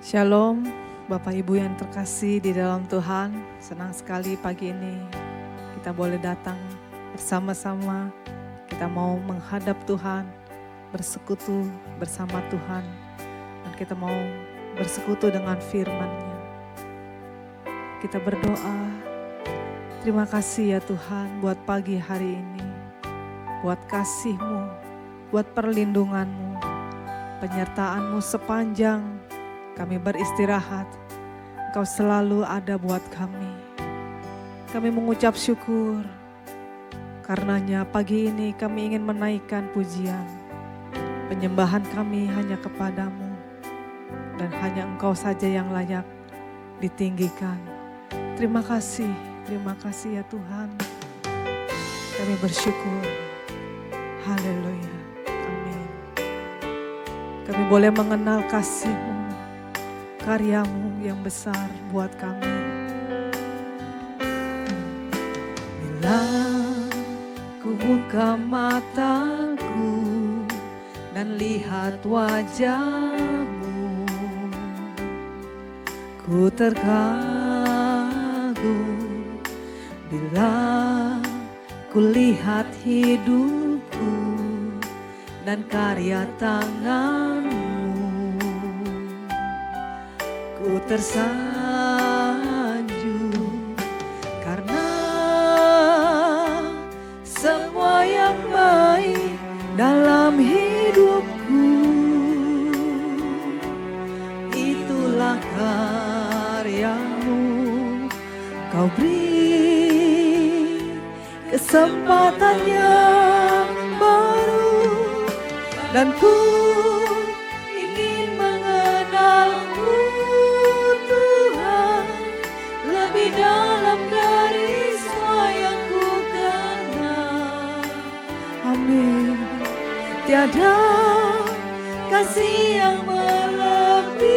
Shalom, Bapak Ibu yang terkasih di dalam Tuhan. Senang sekali pagi ini kita boleh datang bersama-sama. Kita mau menghadap Tuhan, bersekutu bersama Tuhan. Dan kita mau bersekutu dengan firman-Nya. Kita berdoa, terima kasih ya Tuhan buat pagi hari ini. Buat kasih-Mu, buat perlindungan-Mu, penyertaan-Mu sepanjang kami beristirahat. Engkau selalu ada buat kami. Kami mengucap syukur. Karenanya pagi ini kami ingin menaikkan pujian. Penyembahan kami hanya kepadamu. Dan hanya Engkau saja yang layak ditinggikan. Terima kasih ya Tuhan. Kami bersyukur. Haleluya. Amin. Kami boleh mengenal kasih-Mu, karya-Mu yang besar buat kami. Bila ku buka mataku dan lihat wajah-Mu, ku terkagum. Bila ku lihat hidupku dan karya tangan-Mu, ku tersanjung karena semua yang baik dalam hidupku itulah karya-Mu. Kau beri kesempatan yang baru dan ku ingin mengenal-Mu Tuhan lebih dalam dari semua yang ku kenal. Amin. Tiada kasih yang melebihi-Mu,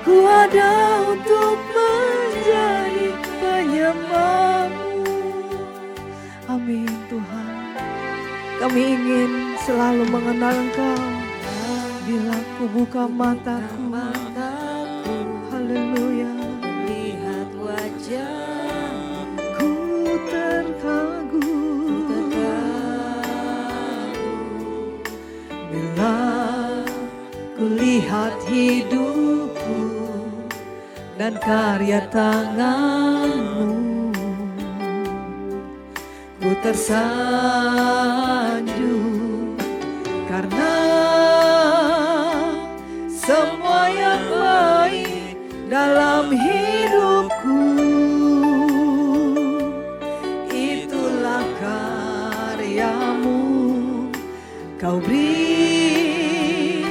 ku ada untuk menjadi penyembah-Mu. Amin Tuhan. Kami ingin selalu mengenal Engkau. Bila ku buka mataku, haleluya, lihat wajah-Mu, ku terkagum. Bila ku lihat hidupku dan karya tangan-Mu, ku tersanjung karena semua yang baik dalam hidupku itulah karya-Mu. Kau beri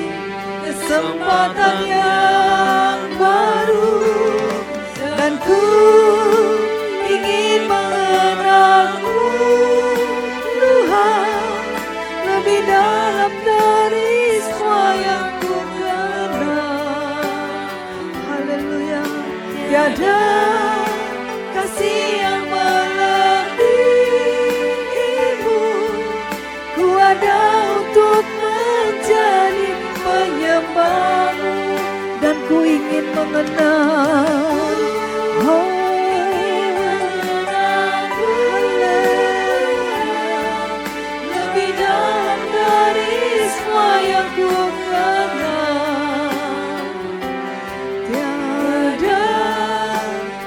kesempatan yang baru dan ku ingin mengenal-Mu Tuhan lebih dalam dari semua yang ku kenal. Haleluya. Tiada kasih yang melebihi-Mu, ku ada untuk menjadi penyembah-Mu dan ku ingin mengenal. Oh, lebih dalam dari semua yang ku kenal. Tiada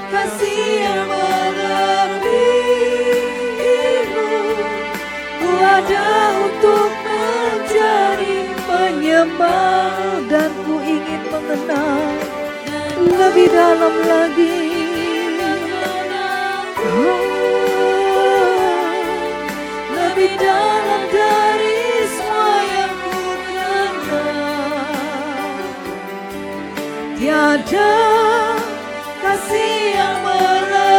kasih yang melebihi-Mu, ku ada untuk menjadi penyembah dan ku ingin mengenal lebih dalam lagi. Oh, lebih dalam dari semua yang ku kenal. Tiada kasih yang melebihi-Mu,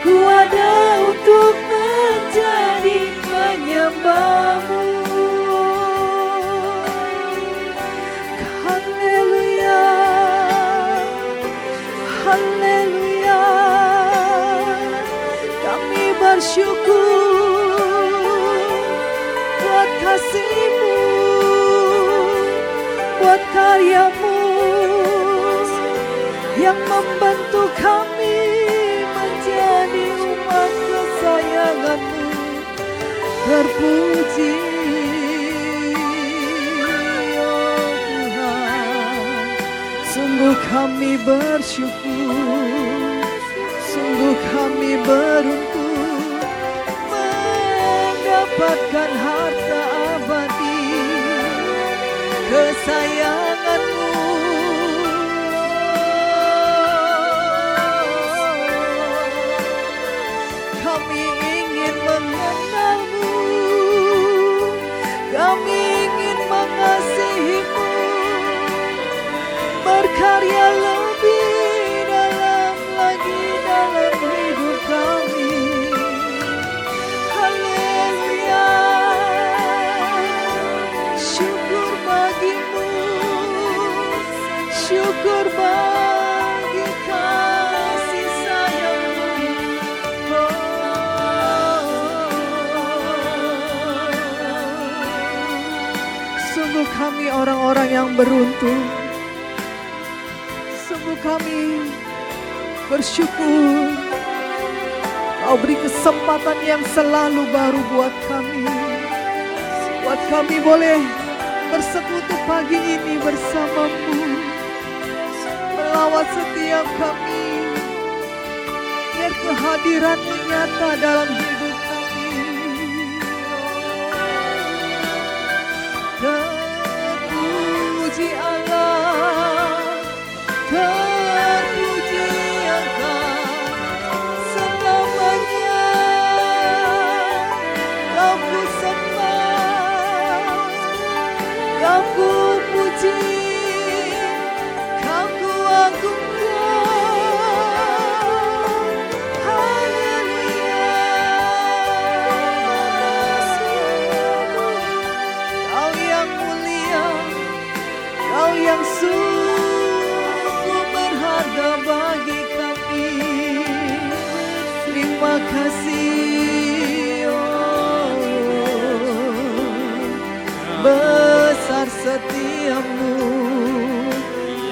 ku ada untuk menjadi penyembah-Mu. Haleluya, haleluya. Kami bersyukur buat kasih-Mu membantu kami menjadi umat kesayangan-Mu. Terpuji oh Tuhan, sungguh kami bersyukur, sungguh kami beruntung mendapatkan harta abadi kesayangan-Mu. Kami ingin mengenal-Mu, kami ingin mengasihi-Mu, berkarya lebih dalam lagi dalam hidup kami. Haleluya, syukur bagi-Mu, syukur bagi kasih sayang-Mu. Sungguh kami orang-orang yang beruntung, sungguh kami bersyukur Kau beri kesempatan yang selalu baru buat kami. Buat kami boleh bersekutu pagi ini bersama-Mu, melawat setiap kami, biar kehadiran-Mu nyata dalam hidup kami. Terpuji Allah, terpuji Engkau selamanya. Kau ku sembah, Kau ku puji, Kau ku agungkan. Haleluya, Kau yang mulia, Kau yang sungguh berharga bagi kami. Terima kasih, oh, besar setiamu,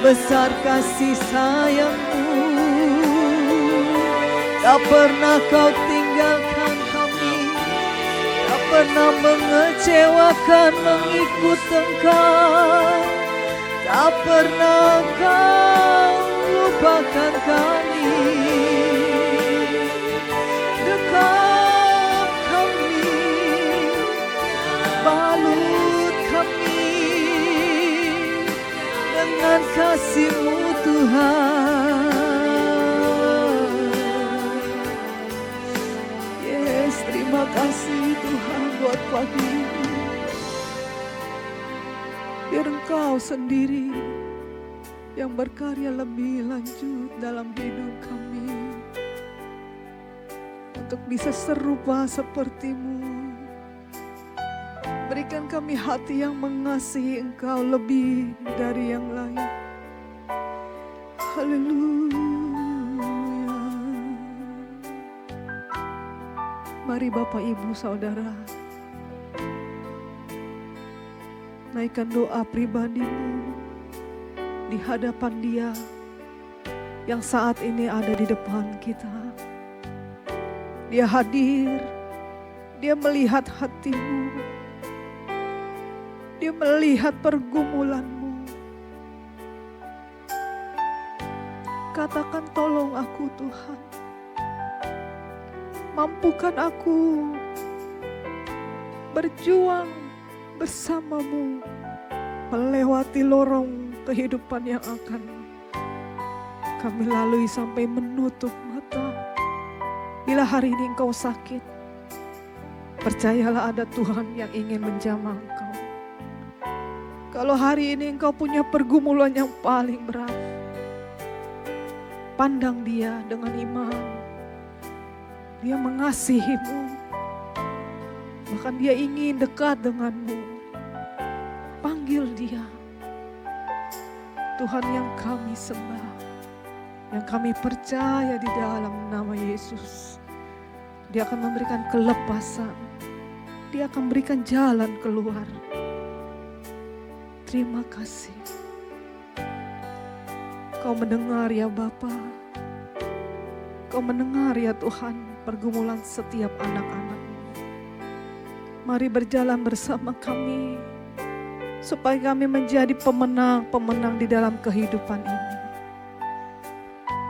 besar kasih sayangmu. Tak pernah Kau tinggalkan kami, tak pernah mengecewakan mengikut Engkau. Tak pernah Kau lupakan kami. Dekap kami, balut kami dengan kasih-Mu Tuhan. Yes, terima kasih Tuhan buat pagi ini. Biar Engkau sendiri yang berkarya lebih lanjut dalam hidup kami, untuk bisa serupa seperti-Mu. Berikan kami hati yang mengasihi Engkau lebih dari yang lain. Haleluya. Mari Bapak Ibu Saudara, naikkan doa pribadimu di hadapan Dia yang saat ini ada di depan kita. Dia hadir, Dia melihat hatimu, Dia melihat pergumulanmu. Katakan, tolong aku Tuhan, mampukan aku berjuang bersama-Mu melewati lorong kehidupan yang akan kami lalui sampai menutup mata. Bila hari ini engkau sakit, percayalah ada Tuhan yang ingin menjamah engkau. Kalau hari ini engkau punya pergumulan yang paling berat, pandang Dia dengan iman. Dia mengasihimu, bahkan Dia ingin dekat denganmu. Panggil Dia. Tuhan yang kami sembah, yang kami percaya di dalam nama Yesus, Dia akan memberikan kelepasan, Dia akan memberikan jalan keluar. Terima kasih. Kau mendengar ya Bapa, Kau mendengar ya Tuhan pergumulan setiap anak-anak. Mari berjalan bersama kami, supaya kami menjadi pemenang-pemenang di dalam kehidupan ini.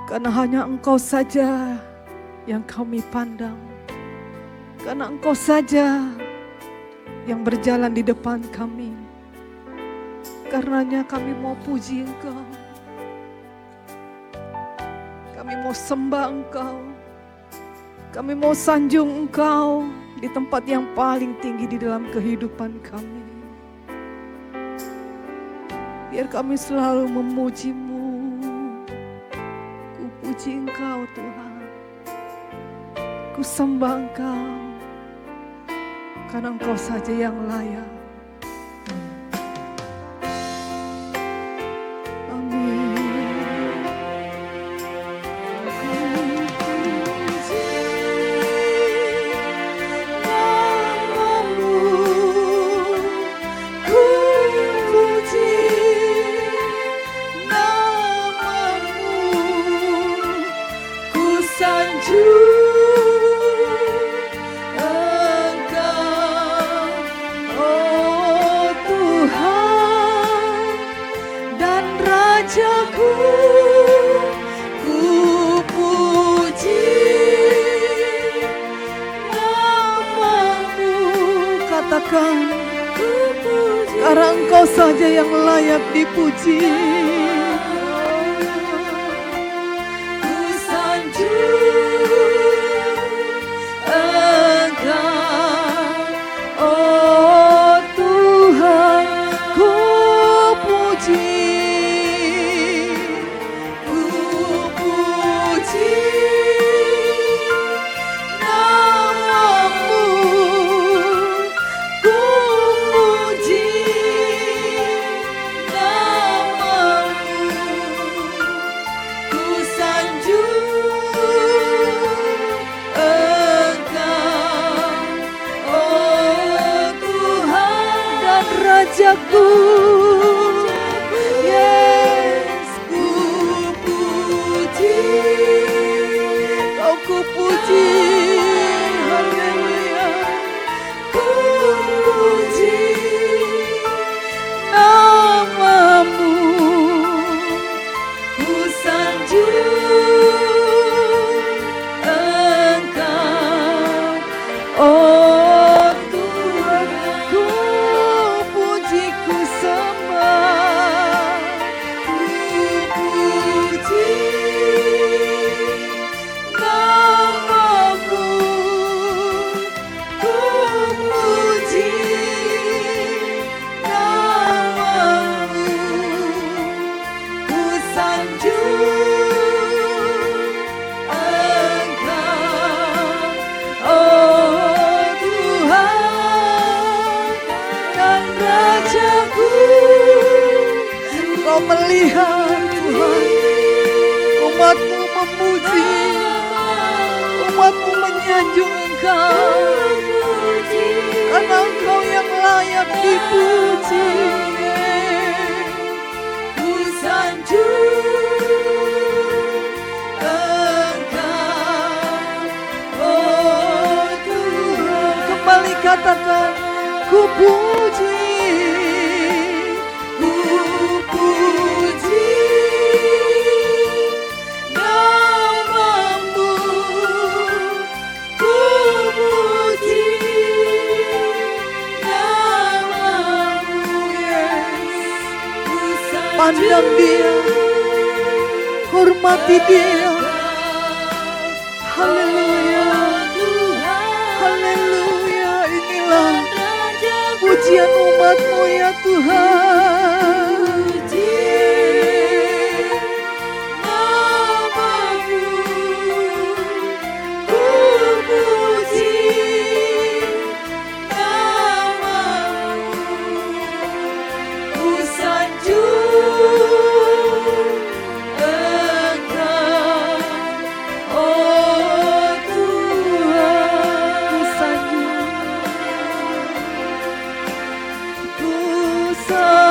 Karena hanya Engkau saja yang kami pandang. Karena Engkau saja yang berjalan di depan kami. Karenanya kami mau puji Engkau. Kami mau sembah Engkau. Kami mau sanjung Engkau di tempat yang paling tinggi di dalam kehidupan kami. Biar kami selalu memuji-Mu. Ku puji Engkau Tuhan. Ku sembah Engkau. Karena Engkau saja yang layak. Karena Engkau saja yang layak dipuji. Ku sanjung Engkau, oh Tuhan, ku puji. Ku puji nama-Mu. Rajaku, yes, ku puji, Kau ku puji, haleluya, ku puji nama-Mu, ku sanjung Engkau, oh Tuhan, ku puji, ku sembah, ku puji nama-Mu, ku puji nama-Mu, ku sanjung Engkau, oh Tuhan dan Rajaku. Kau melihat Tuhan, umat-Mu memuji, umat-Mu menyanjung Engkau, karena Engkau yang layak dipuji. Ku sanjung Engkau, oh Tuhan. Kembali katakan, ku puji, ku puji nama-Mu, ku puji nama-Mu, yes. Pandang Dia, hormati Dia, haleluya, haleluya. Inilah pujian umat-Mu ya Tuhan. Nama-Mu, ku puji nama-Mu, ku sanjung Engkau, oh Tuhan, ku sanjung, ku sanjung.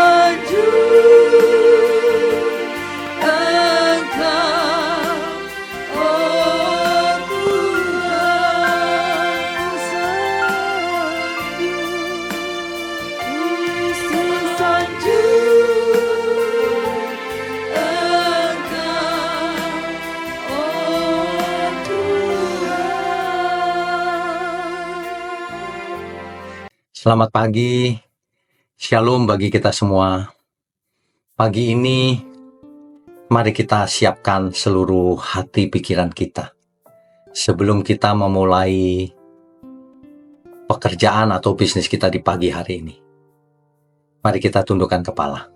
Selamat pagi, shalom bagi kita semua. Pagi ini, mari kita siapkan seluruh hati pikiran kita. Sebelum kita memulai pekerjaan atau bisnis kita di pagi hari ini. Mari kita tundukkan kepala.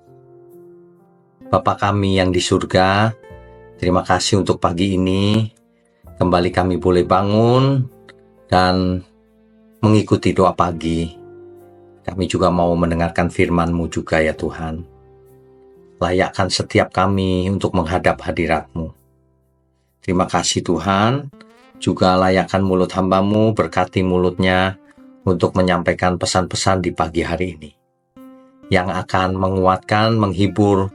Bapa kami yang di surga, terima kasih untuk pagi ini. Kembali kami boleh bangun dan mengikuti doa pagi. Kami juga mau mendengarkan firman-Mu juga ya Tuhan. Layakkan setiap kami untuk menghadap hadirat-Mu. Terima kasih Tuhan. Juga layakkan mulut hamba-Mu, berkati mulutnya untuk menyampaikan pesan-pesan di pagi hari ini. Yang akan menguatkan, menghibur,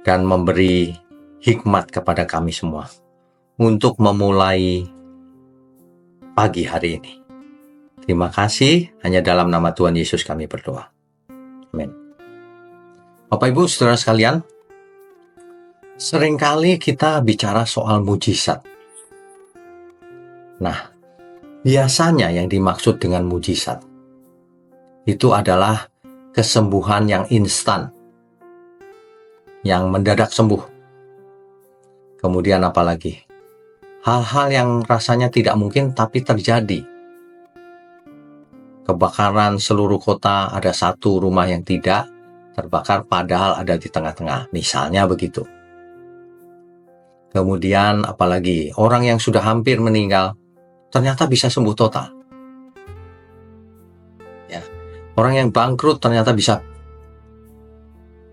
dan memberi hikmat kepada kami semua. Untuk memulai pagi hari ini. Terima kasih, hanya dalam nama Tuhan Yesus kami berdoa. Amin. Bapak Ibu saudara sekalian, seringkali kita bicara soal mujizat. Nah, biasanya yang dimaksud dengan mujizat itu adalah kesembuhan yang instan, yang mendadak sembuh. Kemudian apalagi? Hal-hal yang rasanya tidak mungkin tapi terjadi. Kebakaran seluruh kota, ada satu rumah yang tidak terbakar padahal ada di tengah-tengah. Misalnya begitu. Kemudian apalagi orang yang sudah hampir meninggal ternyata bisa sembuh total. Ya. Orang yang bangkrut ternyata bisa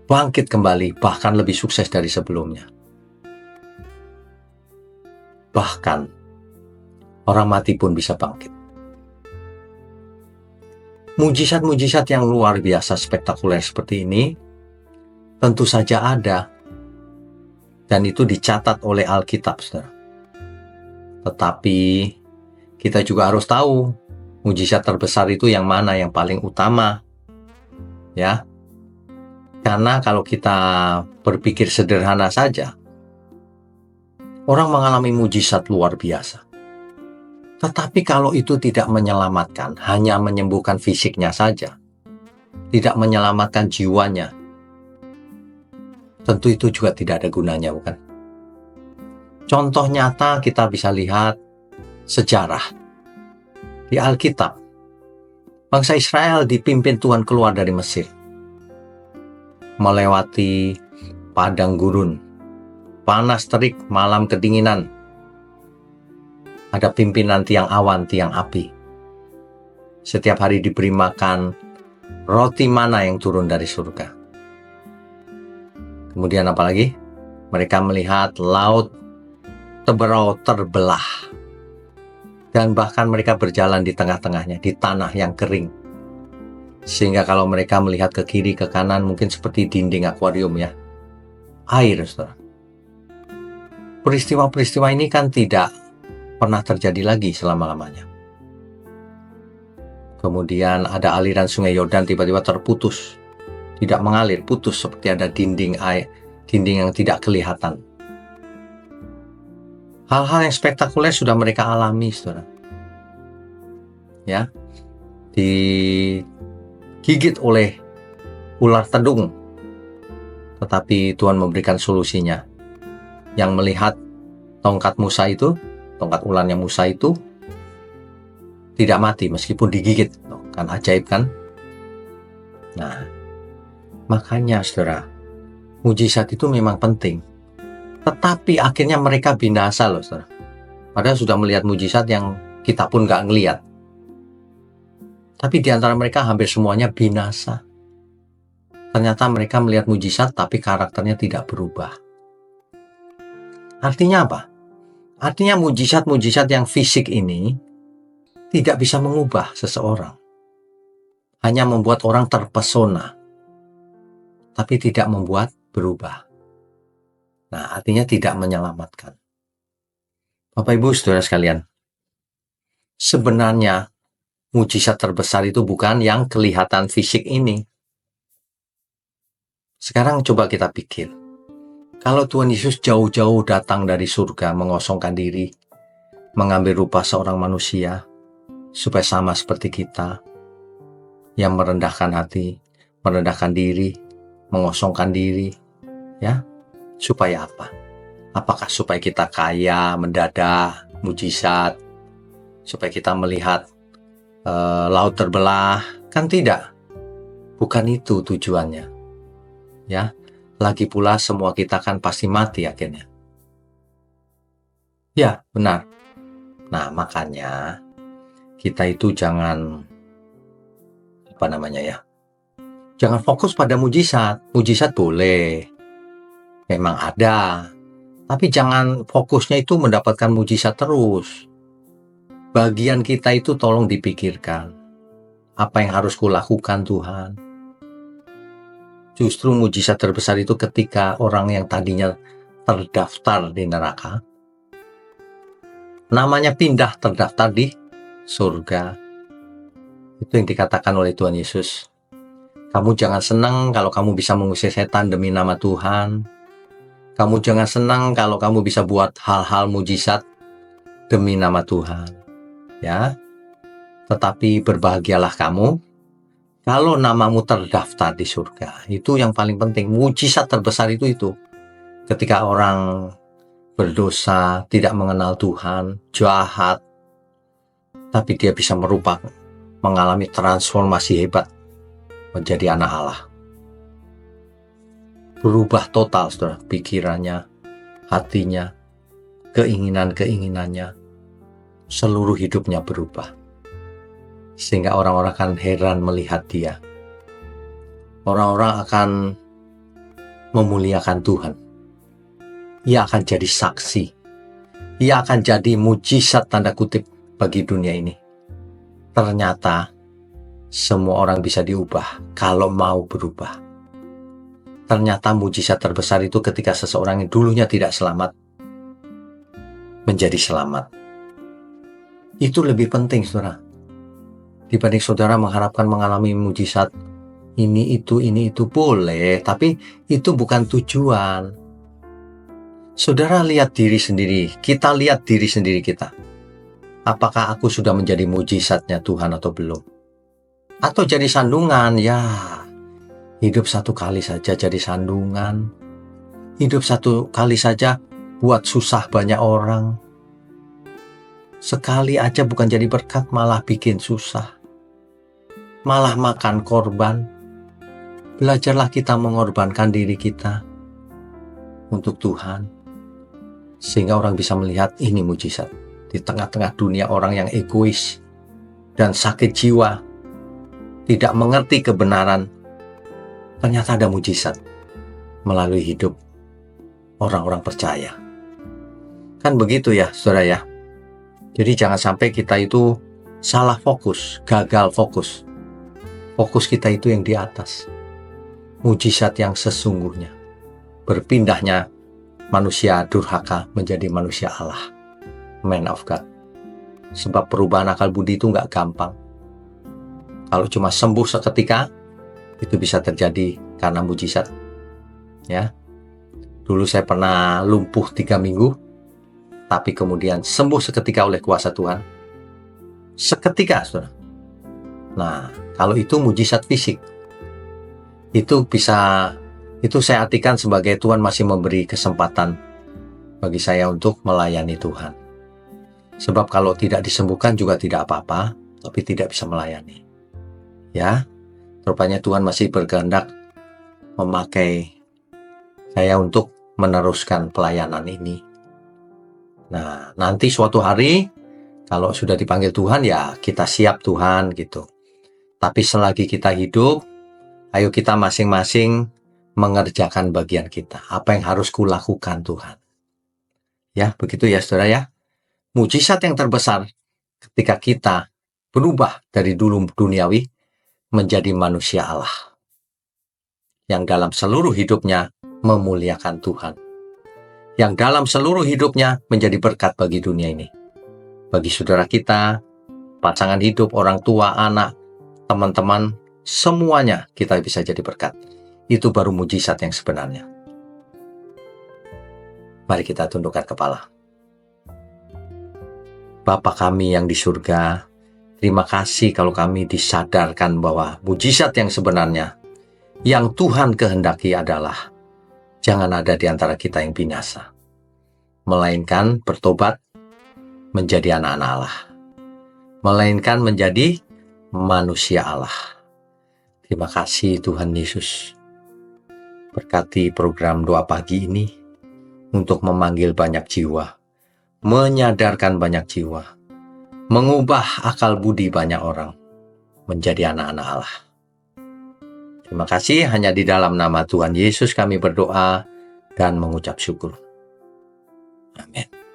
bangkit kembali, bahkan lebih sukses dari sebelumnya. Bahkan orang mati pun bisa bangkit. Mujizat-mujizat yang luar biasa spektakuler seperti ini tentu saja ada, dan itu dicatat oleh Alkitab, saudara. Tetapi kita juga harus tahu mujizat terbesar itu yang mana, yang paling utama, ya. Karena kalau kita berpikir sederhana saja, orang mengalami mujizat luar biasa. Tetapi kalau itu tidak menyelamatkan, hanya menyembuhkan fisiknya saja, tidak menyelamatkan jiwanya, tentu itu juga tidak ada gunanya, bukan? Contoh nyata kita bisa lihat sejarah. Di Alkitab, bangsa Israel dipimpin Tuhan keluar dari Mesir, melewati padang gurun, panas terik, malam kedinginan. Ada pimpinan tiang awan, tiang api. Setiap hari diberi makan roti mana yang turun dari surga. Kemudian apalagi? Mereka melihat laut terbelah. Dan bahkan mereka berjalan di tengah-tengahnya, di tanah yang kering. Sehingga kalau mereka melihat ke kiri, ke kanan, mungkin seperti dinding akuarium ya. Air, saudara. Peristiwa-peristiwa ini kan tidak pernah terjadi lagi selama-lamanya. Kemudian ada aliran sungai Yordan tiba-tiba terputus. Tidak mengalir, putus seperti ada dinding air, dinding yang tidak kelihatan. Hal-hal yang spektakuler sudah mereka alami, saudara. Ya, digigit oleh ular tedung. Tetapi Tuhan memberikan solusinya. Yang melihat tongkat Musa itu, tongkat ularnya Musa itu tidak mati meskipun digigit. Kan ajaib kan? Nah, makanya saudara, mujizat itu memang penting. Tetapi akhirnya mereka binasa loh saudara. Padahal sudah melihat mujizat yang kita pun gak ngelihat. Tapi di antara mereka hampir semuanya binasa. Ternyata mereka melihat mujizat tapi karakternya tidak berubah. Artinya apa? Artinya mujizat-mujizat yang fisik ini tidak bisa mengubah seseorang. Hanya membuat orang terpesona. Tapi tidak membuat berubah. Nah, artinya tidak menyelamatkan. Bapak Ibu saudara sekalian, sebenarnya mujizat terbesar itu bukan yang kelihatan fisik ini. Sekarang coba kita pikir. Kalau Tuhan Yesus jauh-jauh datang dari surga, mengosongkan diri, mengambil rupa seorang manusia, supaya sama seperti kita, yang merendahkan hati, merendahkan diri, mengosongkan diri, ya. Supaya apa? Apakah supaya kita kaya, mendadak, mujizat, supaya kita melihat laut terbelah? Kan tidak. Bukan itu tujuannya. Ya. Lagi pula semua kita kan pasti mati akhirnya. Ya, benar. Nah, makanya kita itu jangan jangan fokus pada mujizat. Mujizat boleh, memang ada, tapi jangan fokusnya itu mendapatkan mujizat terus. Bagian kita itu tolong dipikirkan, apa yang harus kulakukan Tuhan. Justru mujizat terbesar itu ketika orang yang tadinya terdaftar di neraka, namanya pindah terdaftar di surga. Itu yang dikatakan oleh Tuhan Yesus. Kamu jangan senang kalau kamu bisa mengusir setan demi nama Tuhan. Kamu jangan senang kalau kamu bisa buat hal-hal mujizat demi nama Tuhan. Ya. Tetapi berbahagialah kamu kalau namamu terdaftar di surga. Itu yang paling penting. Mujizat terbesar itu. Ketika orang berdosa, tidak mengenal Tuhan, jahat, tapi dia bisa mengalami transformasi hebat menjadi anak Allah. Berubah total, saudara, pikirannya, hatinya, keinginannya, seluruh hidupnya berubah. Sehingga orang-orang akan heran melihat dia. Orang-orang akan memuliakan Tuhan. Ia akan jadi saksi. Ia akan jadi mujizat tanda kutip bagi dunia ini. Ternyata semua orang bisa diubah kalau mau berubah. Ternyata mujizat terbesar itu ketika seseorang yang dulunya tidak selamat menjadi selamat. Itu lebih penting, saudara. Dibanding saudara mengharapkan mengalami mujizat ini itu boleh, tapi itu bukan tujuan. Saudara lihat diri sendiri, kita lihat diri sendiri kita. Apakah aku sudah menjadi mujizatnya Tuhan atau belum? Atau jadi sandungan? Ya, hidup satu kali saja jadi sandungan. Hidup satu kali saja buat susah banyak orang. Sekali aja bukan jadi berkat, malah bikin susah. Malah makan korban. Belajarlah kita mengorbankan diri kita untuk Tuhan. Sehingga orang bisa melihat ini mujizat. Di tengah-tengah dunia orang yang egois dan sakit jiwa, tidak mengerti kebenaran, ternyata ada mujizat melalui hidup orang-orang percaya. Kan begitu ya, saudara ya. Jadi jangan sampai kita itu salah fokus, gagal fokus. Fokus kita itu yang di atas. Mujizat yang sesungguhnya. Berpindahnya manusia durhaka menjadi manusia Allah. Man of God. Sebab perubahan akal budi itu nggak gampang. Kalau cuma sembuh seketika, itu bisa terjadi karena mujizat. Ya. Dulu saya pernah lumpuh 3 minggu, tapi kemudian sembuh seketika oleh kuasa Tuhan. Seketika, saudara. Nah, kalau itu mujizat fisik, itu saya artikan sebagai Tuhan masih memberi kesempatan bagi saya untuk melayani Tuhan. Sebab kalau tidak disembuhkan juga tidak apa-apa, tapi tidak bisa melayani. Ya, rupanya Tuhan masih berkehendak memakai saya untuk meneruskan pelayanan ini. Nah, nanti suatu hari kalau sudah dipanggil Tuhan, ya kita siap Tuhan gitu. Tapi selagi kita hidup, ayo kita masing-masing mengerjakan bagian kita. Apa yang harus kulakukan Tuhan? Ya, begitu ya saudara ya. Mujizat yang terbesar ketika kita berubah dari dulu duniawi menjadi manusia Allah. Yang dalam seluruh hidupnya memuliakan Tuhan. Yang dalam seluruh hidupnya menjadi berkat bagi dunia ini. Bagi saudara kita, pasangan hidup, orang tua, anak, teman-teman, semuanya kita bisa jadi berkat. Itu baru mujizat yang sebenarnya. Mari kita tundukkan kepala. Bapa kami yang di surga, Terima kasih kalau kami disadarkan bahwa mujizat yang sebenarnya yang Tuhan kehendaki adalah jangan ada di antara kita yang binasa, melainkan bertobat menjadi anak-anak Allah, melainkan menjadi manusia Allah. Terima kasih Tuhan Yesus. Berkati program doa pagi ini untuk memanggil banyak jiwa, menyadarkan banyak jiwa, mengubah akal budi banyak orang menjadi anak-anak Allah. Terima kasih, hanya di dalam nama Tuhan Yesus kami berdoa dan mengucap syukur. Amin.